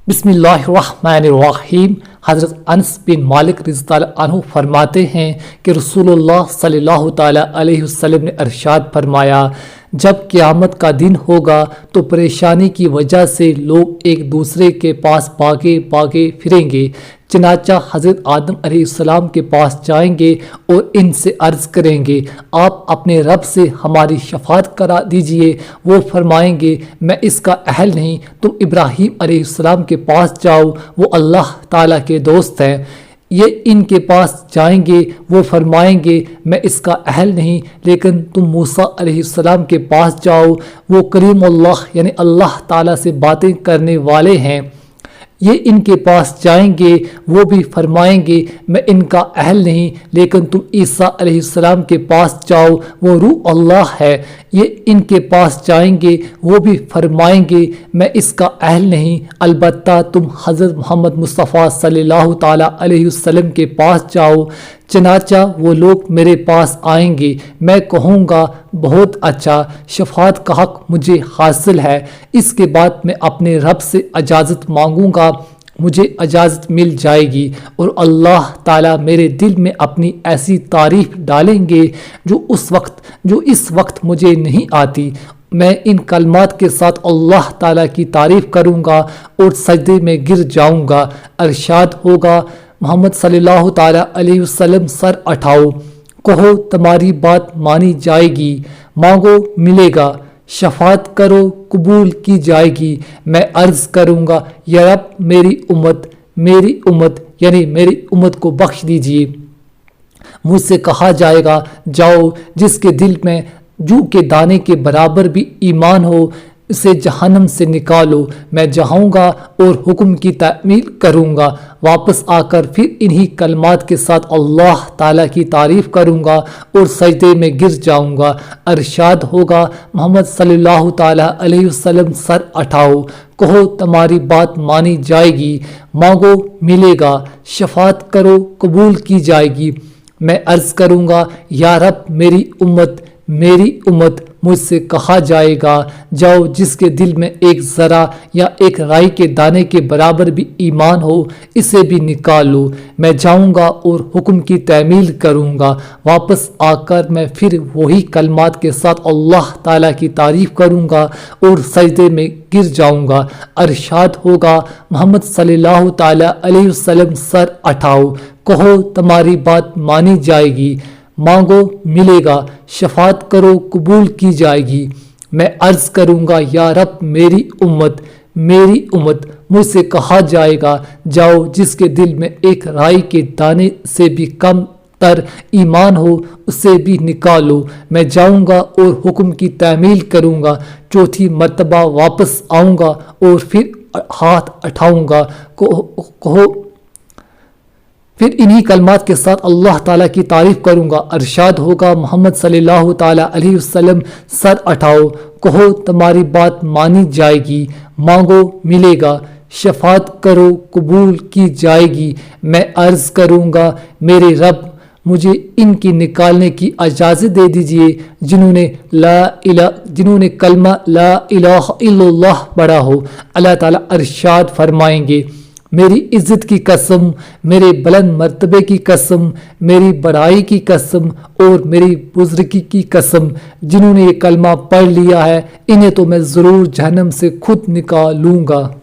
बिस्मिल्लाहिर्रहमानिर्रहीम। हज़रत अनस बिन मालिक रज़ी अल्लाह अन्हु फरमाते हैं कि रसूलुल्लाह सल्लल्लाहु ताला अलैहि वसल्लम ने इरशाद फरमाया, जब क़यामत का दिन होगा तो परेशानी की वजह से लोग एक दूसरे के पास भागे भागे फिरेंगे। चनाचा हज़रत आदम अलैहिस्सलाम के पास जाएंगे और इनसे अर्ज़ करेंगे, आप अपने रब से हमारी शफाअत करा दीजिए। वो फरमाएंगे, मैं इसका अहल नहीं। तुम इब्राहीम अलैहिस्सलाम के पास जाओ, वो अल्लाह ताला के दोस्त हैं। ये इनके पास जाएंगे, वो फरमाएंगे, मैं इसका अहल नहीं। लेकिन तुम मूसा अलैहिस्सलाम के पास जाओ, वो करीमुल्लाह यानी अल्लाह ताला से बातें करने वाले हैं। ये इनके पास जाएंगे, वो भी फरमाएंगे, मैं इनका अहल नहीं। लेकिन तुम ईसा अलैहिस्सलाम के पास जाओ, वो रूह अल्लाह है। ये इनके पास जाएंगे, वो भी फरमाएंगे, मैं इसका अहल नहीं। अलबत्ता तुम हज़रत मोहम्मद मुस्तफ़ा सल्लल्लाहु ताला अलैहि वसल्लम के पास जाओ। चनाचा वो लोग मेरे पास आएंगे, मैं कहूँगा, बहुत अच्छा, शफाअत का हक मुझे हासिल है। इसके बाद मैं अपने रब से इजाज़त मांगूंगा, मुझे इजाज़त मिल जाएगी और अल्लाह ताला मेरे दिल में अपनी ऐसी तारीफ़ डालेंगे जो इस वक्त मुझे नहीं आती। मैं इन कलमात के साथ अल्लाह ताला की तारीफ़ करूँगा और सजदे में गिर जाऊँगा। इरशाद होगा, मोहम्मद सल्लल्लाहु ताला अलैहि वसल्लम, सर उठाओ, कहो तुम्हारी बात मानी जाएगी, मांगो मिलेगा, शफाअत करो कबूल की जाएगी। मैं अर्ज़ करूँगा, या रब मेरी उम्मत यानी मेरी उम्मत को बख्श दीजिए। मुझसे कहा जाएगा, जाओ, जिसके दिल में जू के दाने के बराबर भी ईमान हो, इसे जहन्नम से निकालो। मैं जाऊँगा और हुक्म की तामील करूँगा। वापस आकर फिर इन्हीं कलमात के साथ अल्लाह ताला की तारीफ़ करूँगा और सजदे में गिर जाऊँगा। इरशाद होगा, मोहम्मद सल्लल्लाहु ताला अलैहि वसल्लम, सर उठाओ, कहो तुम्हारी बात मानी जाएगी, मांगो मिलेगा, शफाअत करो कबूल की जाएगी। मैं अर्ज़ करूँगा, या रब मेरी उम्मत। मुझसे कहा जाएगा, जाओ, जिसके दिल में एक ज़रा या एक राई के दाने के बराबर भी ईमान हो, इसे भी निकाल लो। मैं जाऊँगा और हुक्म की तामील करूँगा। वापस आकर मैं फिर वही कलमात के साथ अल्लाह ताला की तारीफ़ करूँगा और सजदे में गिर जाऊँगा। इरशाद होगा, मोहम्मद सल्लल्लाहु ताला अलैहि वसल्लम, सर उठाओ, कहो तुम्हारी बात मानी जाएगी, मांगो मिलेगा, शफाअत करो कबूल की जाएगी। मैं अर्ज़ करूँगा, या रब मेरी उम्मत। मुझसे कहा जाएगा, जाओ, जिसके दिल में एक राई के दाने से भी कम तर ईमान हो, उसे भी निकालो। मैं जाऊँगा और हुक्म की तामील करूँगा। चौथी मर्तबा वापस आऊँगा और फिर हाथ उठाऊँगा, कहो फिर इन्हीं कलमात के साथ अल्लाह ताला की तारीफ़ करूँगा। इरशाद होगा, मोहम्मद सल्लल्लाहु ताला अलैहि वसल्लम, सर उठाओ, कहो तुम्हारी बात मानी जाएगी, मांगो मिलेगा, शफाअत करो कबूल की जाएगी। मैं अर्ज़ करूँगा, मेरे रब, मुझे इनकी निकालने की इजाज़त दे दीजिए जिन्होंने कलमा ला इलाहा इल्लल्लाह पढ़ा हो। अल्लाह ताला इरशाद फरमाएंगे, मेरी इज़्ज़त की कसम, मेरे बुलंद मर्तबे की कसम, मेरी बड़ाई की कसम और मेरी बुज़ुर्गी की कसम, जिन्होंने ये कलमा पढ़ लिया है, इन्हें तो मैं ज़रूर जहन्नम से खुद निकालूंगा।